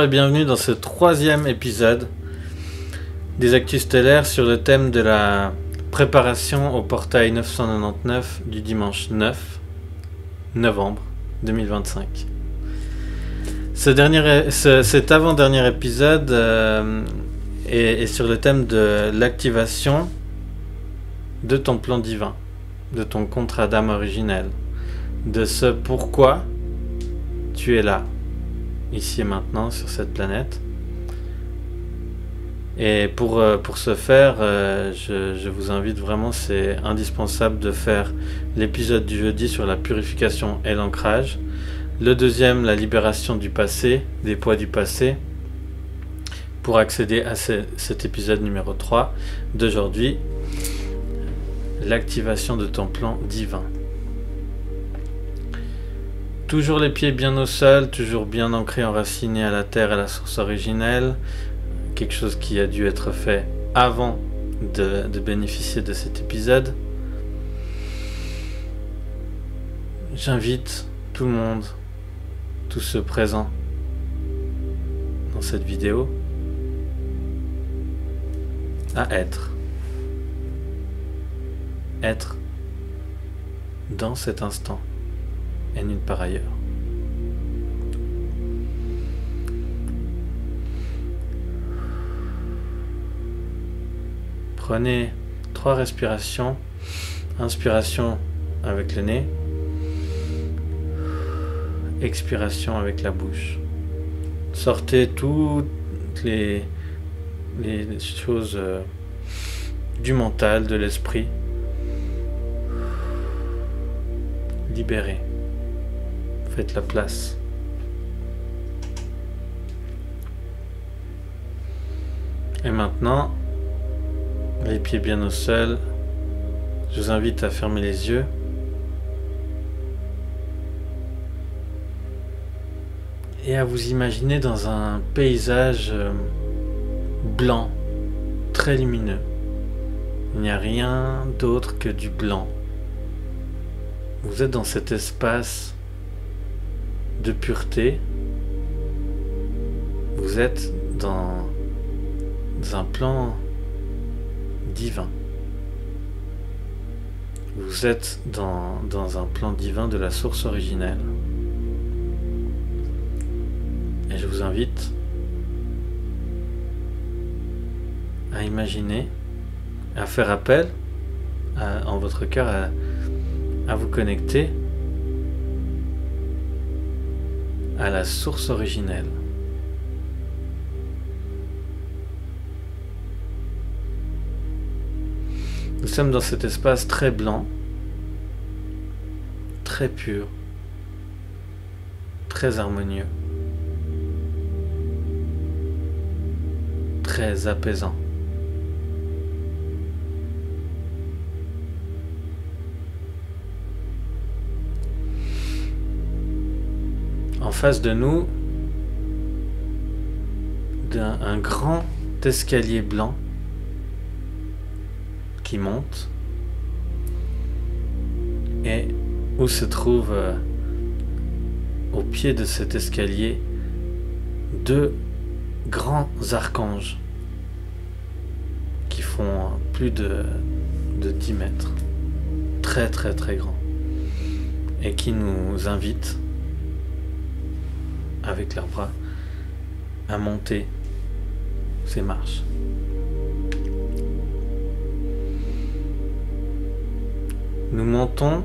et bienvenue dans ce troisième épisode des Actus Stellaires sur le thème de la préparation au portail 999 du dimanche 9 novembre 2025. Cet avant-dernier épisode est sur le thème de l'activation de ton plan divin, de ton contrat d'âme originel, de ce pourquoi tu es là, ici et maintenant sur cette planète. Et pour ce faire, je vous invite vraiment, c'est indispensable de faire l'épisode du jeudi sur la purification et l'ancrage, le deuxième, la libération du passé, des poids du passé, pour accéder à cet épisode numéro 3 d'aujourd'hui, l'activation de ton plan divin. Toujours les pieds bien au sol, toujours bien ancrés, enracinés à la terre, à la source originelle, quelque chose qui a dû être fait avant de bénéficier de cet épisode. J'invite tout le monde, tous ceux présents dans cette vidéo, à être dans cet instant et nulle part ailleurs. Prenez 3 respirations. Inspiration avec le nez, expiration avec la bouche. Sortez toutes les choses du mental, de l'esprit. Libérez. Faites la place. Et maintenant, les pieds bien au sol, je vous invite à fermer les yeux et à vous imaginer dans un paysage blanc, très lumineux. Il n'y a rien d'autre que du blanc. Vous êtes dans cet espace de pureté. Vous êtes dans un plan divin. Vous êtes dans un plan divin de la source originelle. Et je vous invite à imaginer, à faire appel en votre cœur à vous connecter à la source originelle. Nous sommes dans cet espace très blanc, très pur, très harmonieux, très apaisant. En face de nous, un grand escalier blanc qui monte, et où se trouve au pied de cet escalier 2 grands archanges qui font plus de 10 mètres, très très très grands, et qui nous invitent avec leurs bras à monter ces marches. Nous montons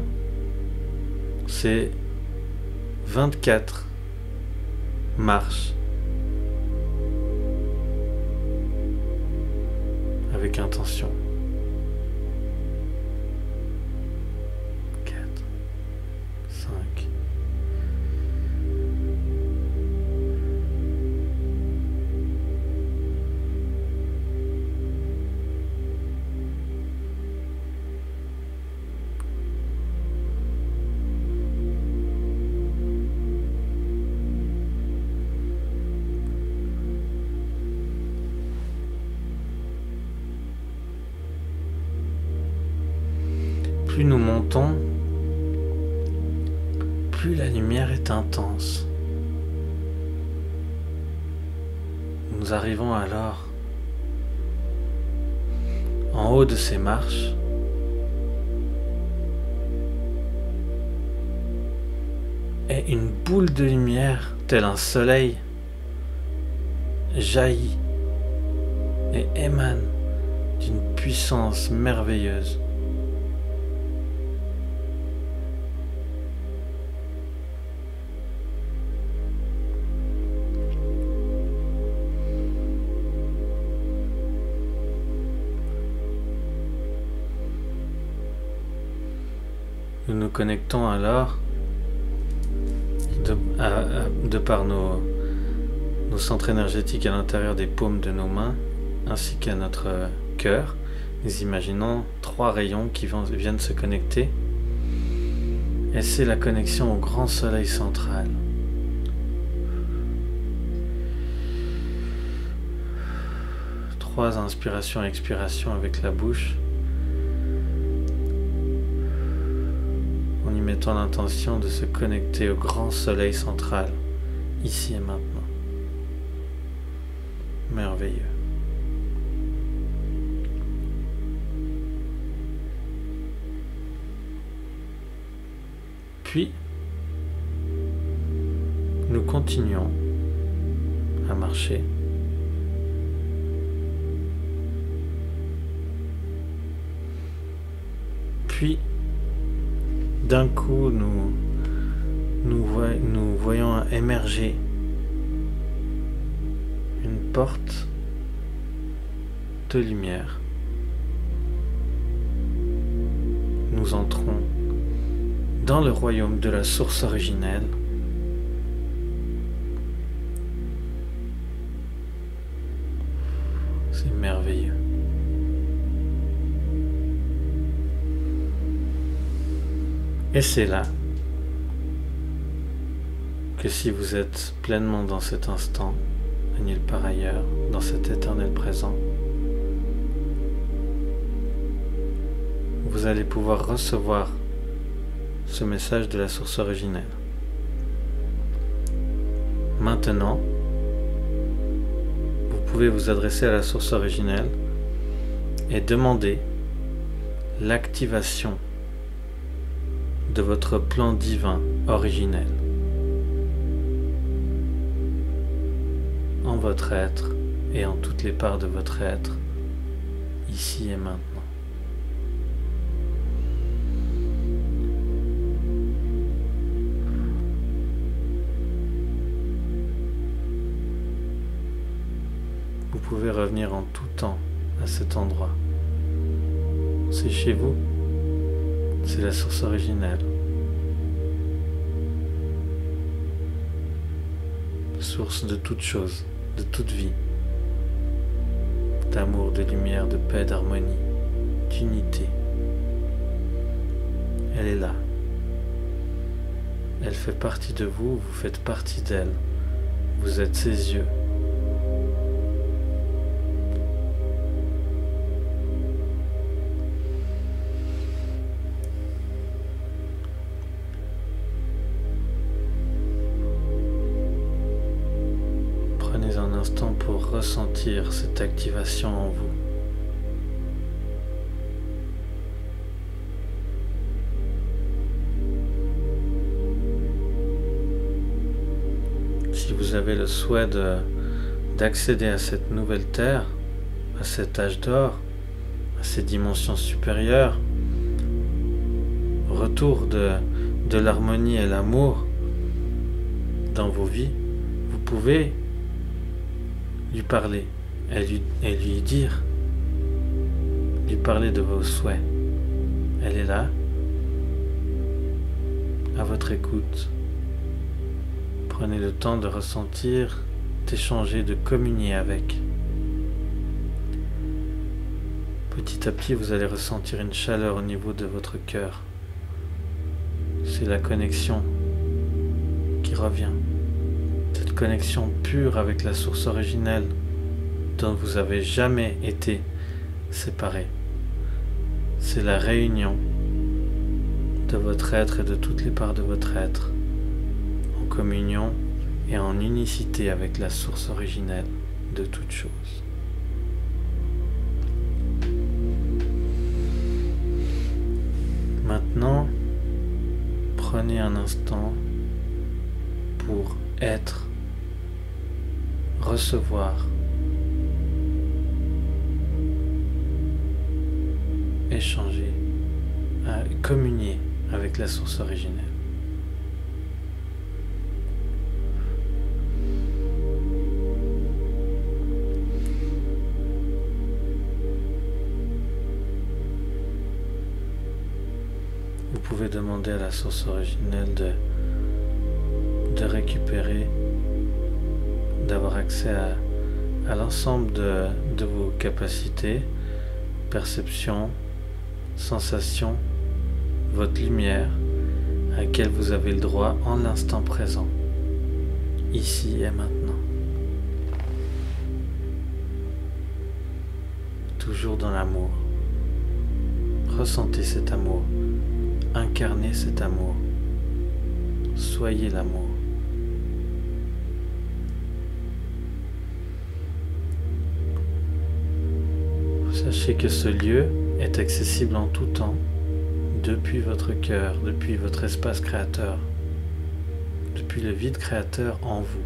ces 24 marches avec intention. 4, 5, plus nous montons, plus la lumière est intense. Nous arrivons alors en haut de ces marches et une boule de lumière, tel un soleil, jaillit et émane d'une puissance merveilleuse. Nous nous connectons alors de par nos centres énergétiques à l'intérieur des paumes de nos mains, ainsi qu'à notre cœur. Nous imaginons 3 rayons qui viennent se connecter. Et c'est la connexion au grand soleil central. Trois inspirations et expirations avec la bouche, en y mettant l'intention de se connecter au grand soleil central, ici et maintenant. Merveilleux. Puis, nous continuons à marcher. Puis, d'un coup, nous voyons émerger une porte de lumière. Nous entrons dans le royaume de la source originelle. C'est merveilleux. Et c'est là que si vous êtes pleinement dans cet instant, et nulle part ailleurs, dans cet éternel présent, vous allez pouvoir recevoir ce message de la source originelle. Maintenant, vous pouvez vous adresser à la source originelle et demander l'activation de votre plan divin originel en votre être et en toutes les parts de votre être, ici et maintenant. Vous pouvez revenir en tout temps à cet endroit. C'est chez vous. C'est la source originelle. Source de toute chose, de toute vie. D'amour, de lumière, de paix, d'harmonie, d'unité. Elle est là. Elle fait partie de vous, vous faites partie d'elle. Vous êtes ses yeux. Prenez un instant pour ressentir cette activation en vous. Si vous avez le souhait d'accéder à cette nouvelle terre, à cet âge d'or, à ces dimensions supérieures, retour de l'harmonie et l'amour dans vos vies, vous pouvez lui parler et lui dire, lui parler de vos souhaits. Elle est là, à votre écoute. Prenez le temps de ressentir, d'échanger, de communier avec. Petit à petit, vous allez ressentir une chaleur au niveau de votre cœur. C'est la connexion qui revient. Cette connexion pure avec la source originelle dont vous n'avez jamais été séparés. C'est la réunion de votre être et de toutes les parts de votre être, en communion et en unicité avec la source originelle de toute chose. Maintenant, prenez un instant pour être, recevoir, échanger, communier avec la source originelle. Vous pouvez demander à la source originelle de récupérer, d'avoir accès à l'ensemble de vos capacités, perception, sensation, votre lumière, à laquelle vous avez le droit en l'instant présent, ici et maintenant. Toujours dans l'amour. Ressentez cet amour. Incarnez cet amour. Soyez l'amour. Sachez que ce lieu est accessible en tout temps, depuis votre cœur, depuis votre espace créateur, depuis le vide créateur en vous.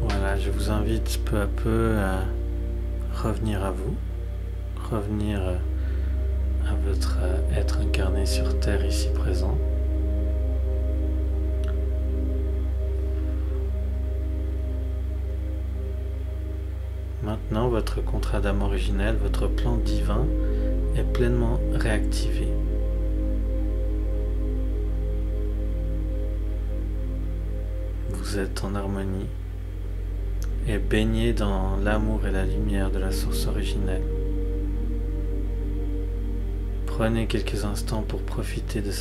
Voilà, je vous invite peu à peu à revenir à vous, revenir à votre être incarné sur Terre ici présent. Maintenant, votre contrat d'âme originel, votre plan divin est pleinement réactivé. Vous êtes en harmonie et baigné dans l'amour et la lumière de la source originelle. Prenez quelques instants pour profiter de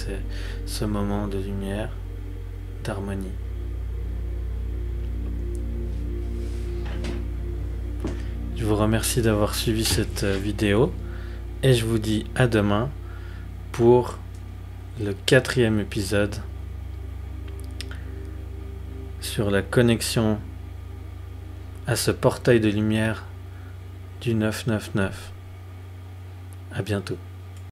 ce moment de lumière, d'harmonie. Je vous remercie d'avoir suivi cette vidéo et je vous dis à demain pour le 4e épisode sur la connexion à ce portail de lumière du 999. À bientôt.